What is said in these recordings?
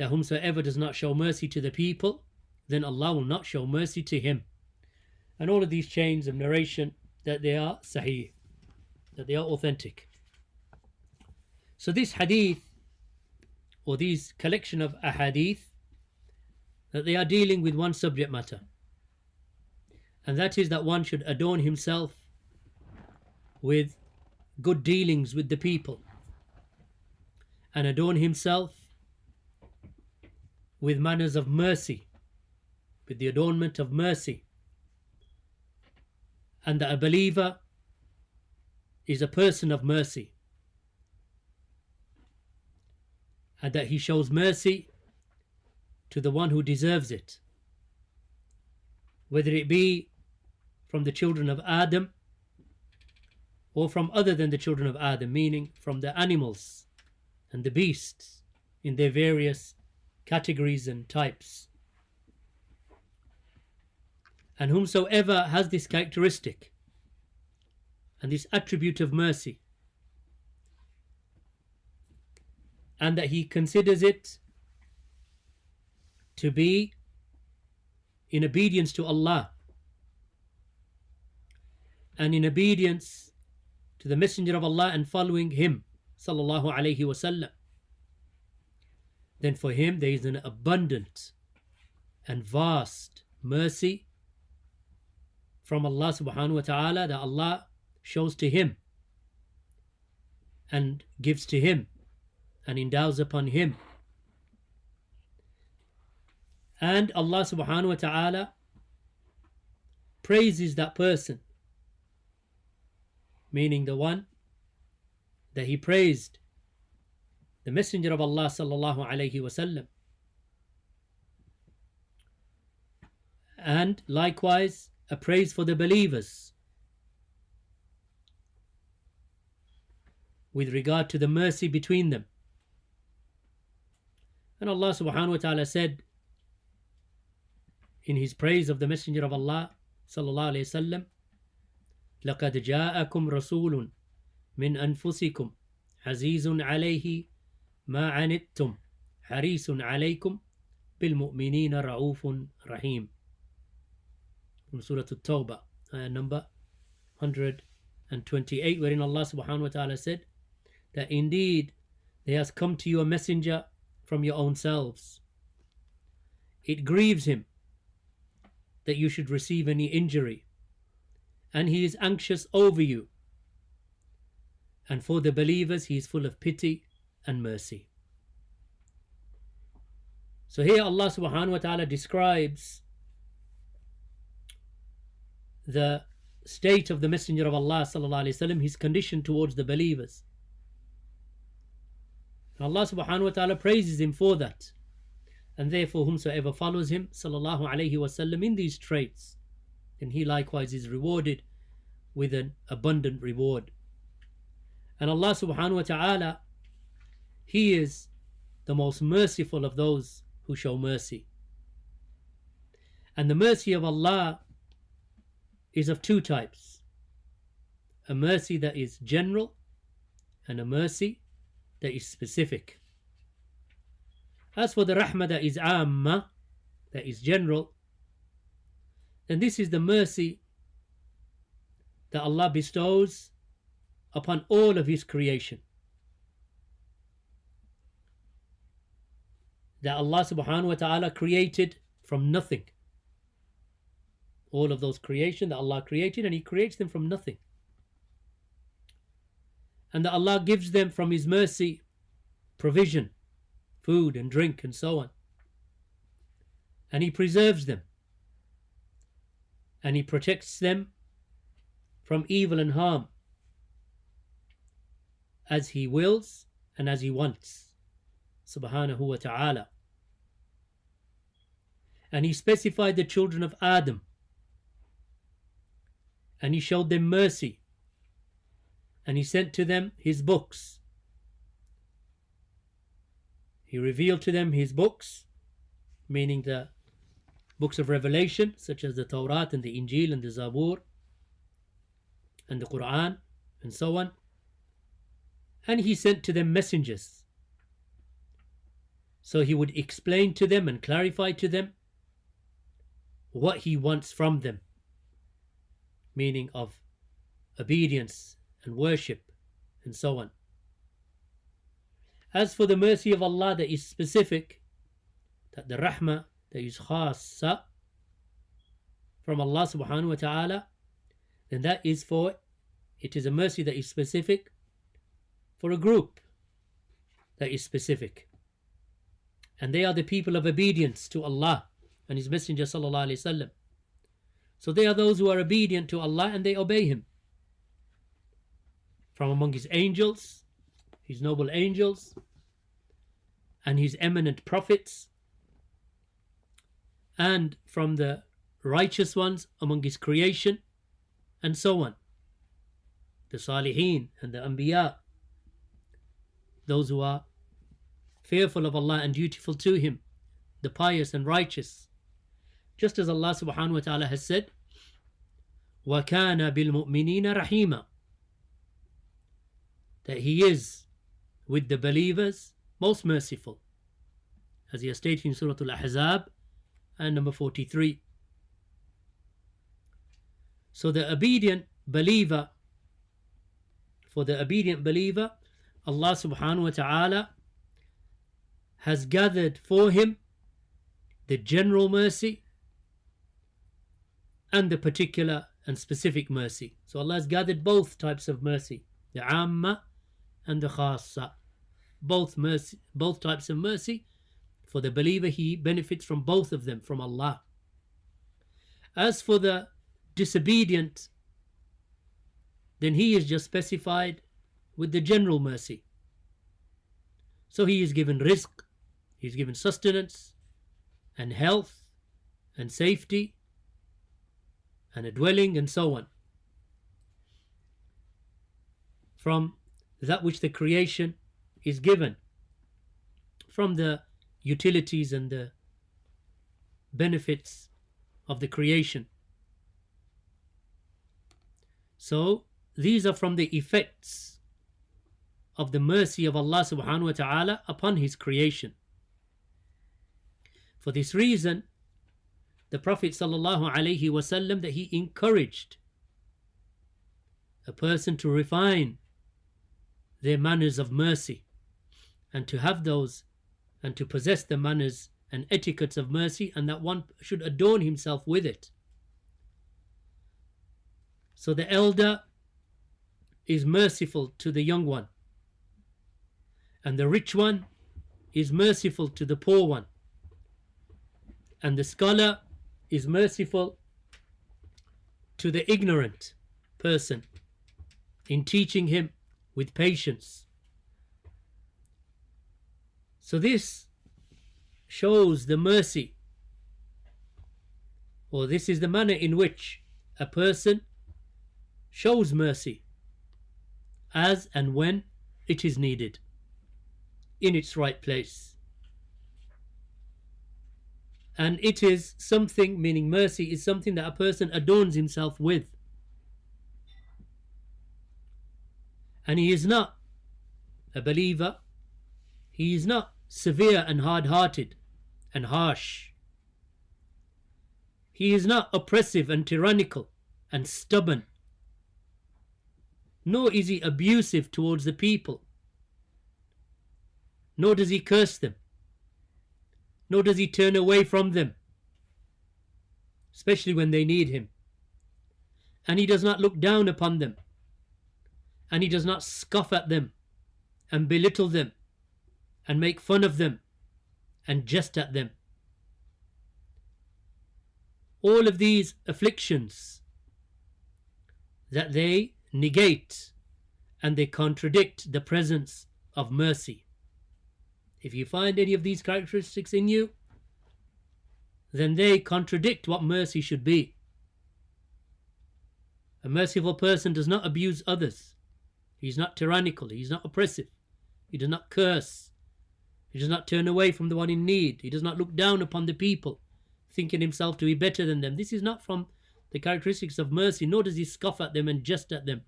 that whomsoever does not show mercy to the people, then Allah will not show mercy to him. And all of these chains of narration, that they are sahih, that they are authentic. So this hadith, or these collection of ahadith, that they are dealing with one subject matter, and that is that one should adorn himself with good dealings with the people, and adorn himself with manners of mercy, with the adornment of mercy, and that a believer is a person of mercy, and that he shows mercy to the one who deserves it, whether it be from the children of Adam or from other than the children of Adam, meaning from the animals and the beasts in their various categories and types. And whomsoever has this characteristic and this attribute of mercy, and that he considers it to be in obedience to Allah and in obedience to the Messenger of Allah and following him sallallahu alaihi wasallam, then for him there is an abundant and vast mercy from Allah subhanahu wa ta'ala that Allah shows to him and gives to him and endows upon him. And Allah subhanahu wa ta'ala praises that person, meaning the one that he praised, the Messenger of Allah sallallahu alaihi wasallam. And likewise a praise for the believers with regard to the mercy between them. And Allah subhanahu wa ta'ala said in his praise of the Messenger of Allah sallallahu alayhi wasallam, لَقَدْ جَاءَكُمْ رَسُولٌ مِنْ أَنفُسِكُمْ عَزِيزٌ عَلَيْهِ مَا عَنِتُّمْ حَرِيصٌ عَلَيْكُمْ بِالْمُؤْمِنِينَ رَعُوفٌ رَحِيمٌ. From Surah At-Tawbah, ayah number 128, wherein Allah subhanahu wa ta'ala said that indeed there has come to you a messenger from your own selves. It grieves him that you should receive any injury, and he is anxious over you. And for the believers he is full of pity and mercy. So here Allah subhanahu wa ta'ala describes the state of the Messenger of Allah sallallahu alaihi wasallam, his condition towards the believers. And Allah subhanahu wa ta'ala praises him for that. And therefore whomsoever follows him sallallahu alaihi wasallam in these traits, then he likewise is rewarded with an abundant reward. And Allah subhanahu wa ta'ala, he is the most merciful of those who show mercy. And the mercy of Allah is of two types: a mercy that is general and a mercy that is specific. As for the rahmah that is amma, that is general, then this is the mercy that Allah bestows upon all of his creation, that Allah subhanahu wa ta'ala created from nothing. All of those creation that Allah created, and he creates them from nothing. And that Allah gives them from his mercy provision, food and drink and so on. And he preserves them. And he protects them from evil and harm as he wills and as he wants, subhanahu wa ta'ala. And he specified the children of Adam, and he showed them mercy, and he sent to them his books. He revealed to them his books, meaning the books of revelation, such as the Torah and the Injil and the Zabur and the Quran and so on. And he sent to them messengers. So he would explain to them and clarify to them what he wants from them, meaning of obedience and worship and so on. As for the mercy of Allah that is specific, that the rahmah that is khassa from Allah subhanahu wa ta'ala, then that is for, it is a mercy that is specific for a group that is specific. And they are the people of obedience to Allah and His Messenger sallallahu alaihi wasallam. So they are those who are obedient to Allah and they obey Him. From among His angels, His noble angels, and His eminent prophets, and from the righteous ones among His creation, and so on. The Salihin and the Anbiya, those who are fearful of Allah and dutiful to Him, the pious and righteous. Just as Allah subhanahu wa ta'ala has said, وَكَانَ بِالْمُؤْمِنِينَ رَحِيمًا, that He is with the believers most merciful, as He has stated in Surah Al-Ahzab and number 43. So the obedient believer, for the obedient believer, Allah subhanahu wa ta'ala has gathered for him the general mercy and the particular and specific mercy. So Allah has gathered both types of mercy, the amma and the khassa. Both types of mercy. For the believer, he benefits from both of them from Allah. As for the disobedient, then he is just specified with the general mercy. So he is given rizq, he is given sustenance and health and safety and a dwelling and so on, from that which the creation is given, from the utilities and the benefits of the creation. So these are from the effects of the mercy of Allah subhanahu wa ta'ala upon His creation. For this reason, the Prophet sallallahu alaihi wasallam, that he encouraged a person to refine their manners of mercy and to have those and to possess the manners and etiquettes of mercy, and that one should adorn himself with it. So the elder is merciful to the young one, and the rich one is merciful to the poor one, and the scholar is merciful to the ignorant person in teaching him with patience. So this shows the mercy, or this is the manner in which a person shows mercy as and when it is needed, in its right place. And it is something, meaning mercy is something that a person adorns himself with. And he is not a believer, he is not severe and hard-hearted and harsh. He is not oppressive and tyrannical and stubborn, nor is he abusive towards the people, nor does he curse them, nor does he turn away from them, especially when they need him. And he does not look down upon them, and he does not scoff at them and belittle them and make fun of them and jest at them. All of these afflictions that they negate and they contradict the presence of mercy. If you find any of these characteristics in you, then they contradict what mercy should be. A merciful person does not abuse others. He is not tyrannical. He is not oppressive. He does not curse. He does not turn away from the one in need. He does not look down upon the people, thinking himself to be better than them. This is not from the characteristics of mercy, nor does he scoff at them and jest at them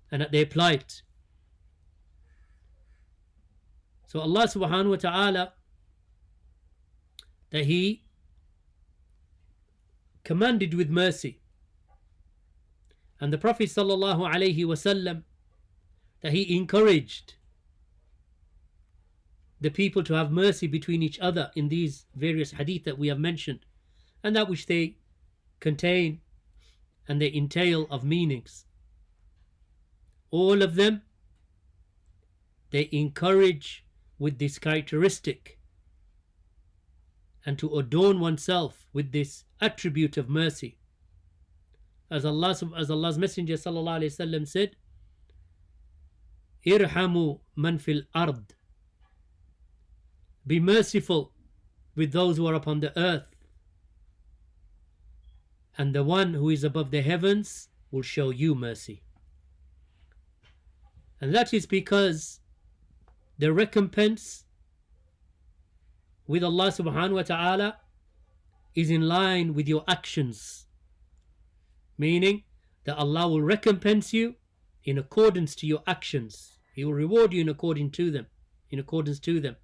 and at their plight. So Allah subhanahu wa ta'ala, that He commanded with mercy, and the Prophet sallallahu alaihi wasallam, that he encouraged the people to have mercy between each other in these various hadith that we have mentioned, and that which they contain and they entail of meanings. All of them, they encourage with this characteristic and to adorn oneself with this attribute of mercy. As Allah's Messenger sallallahu alaihi wasallam said, "Irhamu man fil ard." Be merciful with those who are upon the earth, and the one who is above the heavens will show you mercy. And that is because the recompense with Allah subhanahu wa ta'ala is in line with your actions, meaning that Allah will recompense you in accordance to your actions. He will reward you in accordance to them.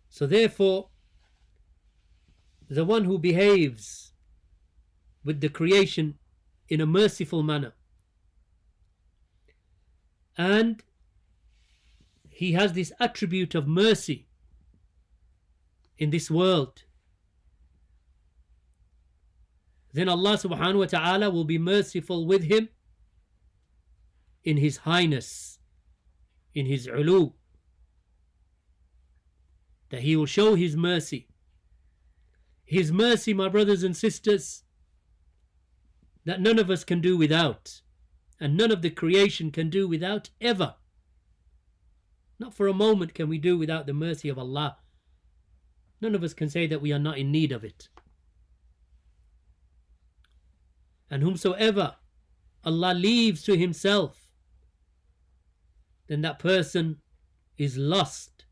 So therefore, the one who behaves with the creation in a merciful manner, and he has this attribute of mercy in this world, then Allah subhanahu wa ta'ala will be merciful with him in His highness, in His ulu, that He will show His mercy. His mercy, my brothers and sisters, that none of us can do without, and none of the creation can do without ever. Not for a moment can we do without the mercy of Allah. None of us can say that we are not in need of it. And whomsoever Allah leaves to Himself, then that person is lost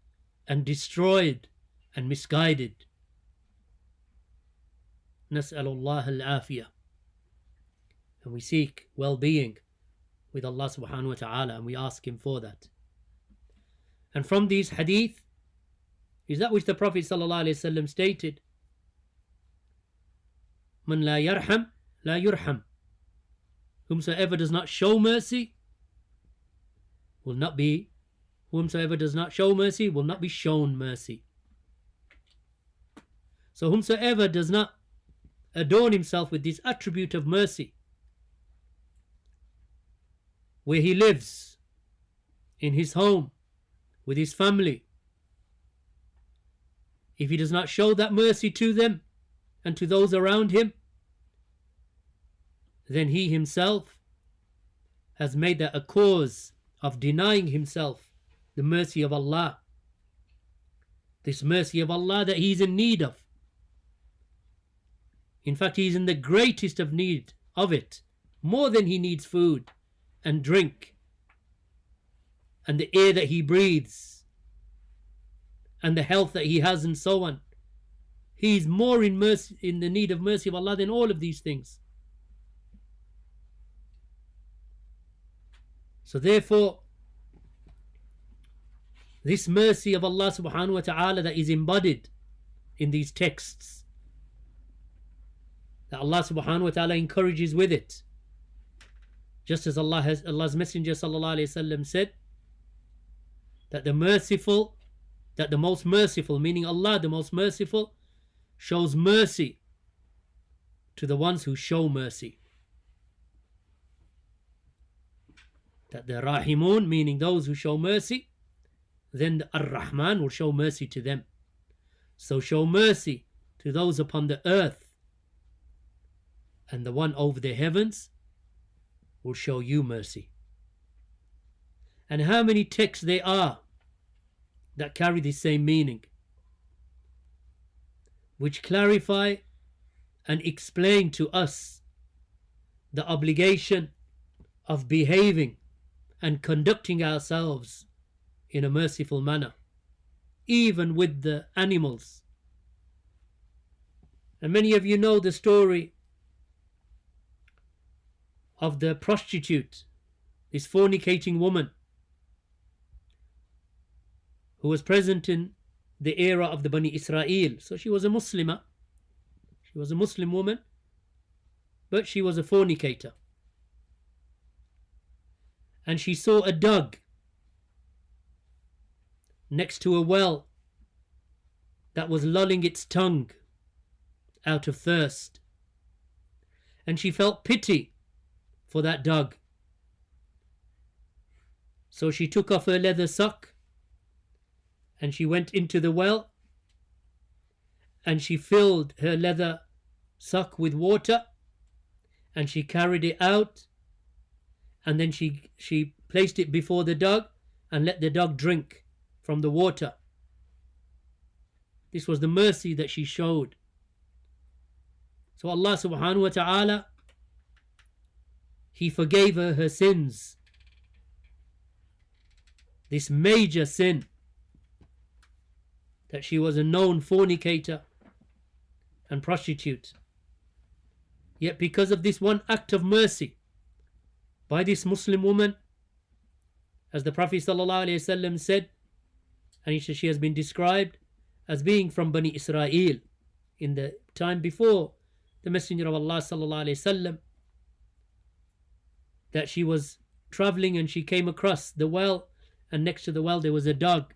and destroyed and misguided. Nas'alullah al-afiyah. And we seek well-being with Allah subhanahu wa ta'ala, and we ask Him for that. And from these hadith is that which the Prophet sallallahu alaihi wasallam stated, "Man la yarham, la yurham." Whomsoever does not show mercy will not be shown mercy. So whomsoever does not adorn himself with this attribute of mercy, where he lives, in his home, with his family, if he does not show that mercy to them and to those around him, then he himself has made that a cause of denying himself the mercy of Allah. This mercy of Allah that he is in need of. In fact, he is in the greatest of need of it, more than he needs food and drink and the air that he breathes and the health that he has and so on. He is more in the need of mercy of Allah than all of these things. So therefore, this mercy of Allah subhanahu wa ta'ala that is embodied in these texts, that Allah subhanahu wa ta'ala encourages with it, just as Allah's Messenger sallallahu alayhi wasallam said, that the most merciful, meaning Allah the most merciful, shows mercy to the ones who show mercy. That the Rahimun, meaning those who show mercy, then the Ar-Rahman will show mercy to them. So show mercy to those upon the earth, and the one over the heavens will show you mercy. And how many texts there are that carry the same meaning, which clarify and explain to us the obligation of behaving and conducting ourselves in a merciful manner, even with the animals. And many of you know the story of the prostitute, this fornicating woman, who was present in the era of the Bani Israel. So she was a Muslimah. She was a Muslim woman, but she was a fornicator. And she saw a dog next to a well that was lolling its tongue out of thirst. And she felt pity for that dog. So she took off her leather sock and she went into the well and she filled her leather sock with water and she carried it out, and then she placed it before the dog and let the dog drink from the water. This was the mercy that she showed. So Allah subhanahu wa ta'ala, He forgave her sins. This major sin, that she was a known fornicator and prostitute. Yet because of this one act of mercy by this Muslim woman, as the Prophet ﷺ said, and she has been described as being from Bani Israel in the time before the Messenger of Allah ﷺ, that she was traveling and she came across the well, and next to the well there was a dog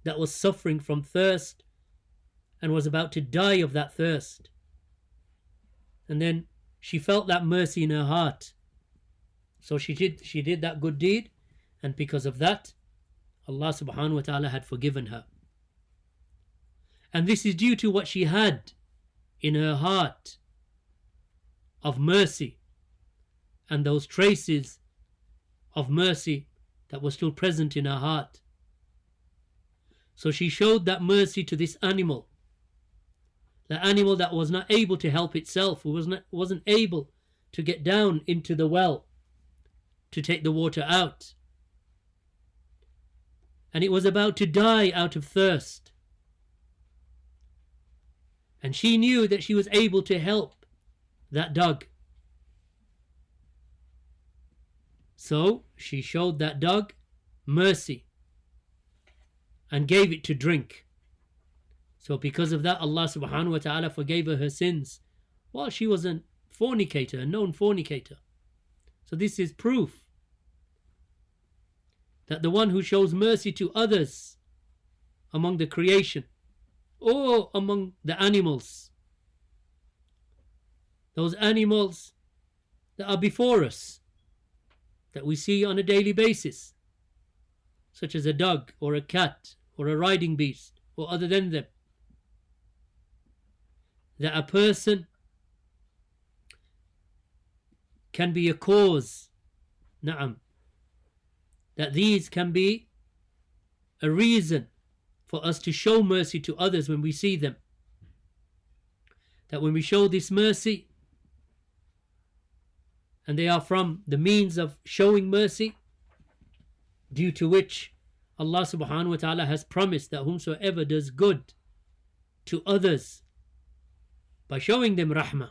that was suffering from thirst and was about to die of that thirst. And then she felt that mercy in her heart. So she did that good deed, and because of that, Allah subhanahu wa ta'ala had forgiven her. And this is due to what she had in her heart of mercy, and those traces of mercy that were still present in her heart. So she showed that mercy to this animal. The animal that was not able to help itself, who wasn't able to get down into the well to take the water out. And it was about to die out of thirst. And she knew that she was able to help that dog. So she showed that dog mercy and gave it to drink. So because of that, Allah subhanahu wa ta'ala forgave her sins while she was a fornicator, a known fornicator. So this is proof that the one who shows mercy to others among the creation or among the animals, those animals that are before us, that we see on a daily basis, such as a dog or a cat or a riding beast or other than them, that a person can be a cause, na'am, that these can be a reason for us to show mercy to others when we see them. That when we show this mercy, and they are from the means of showing mercy, due to which Allah subhanahu wa ta'ala has promised that whomsoever does good to others by showing them rahmah,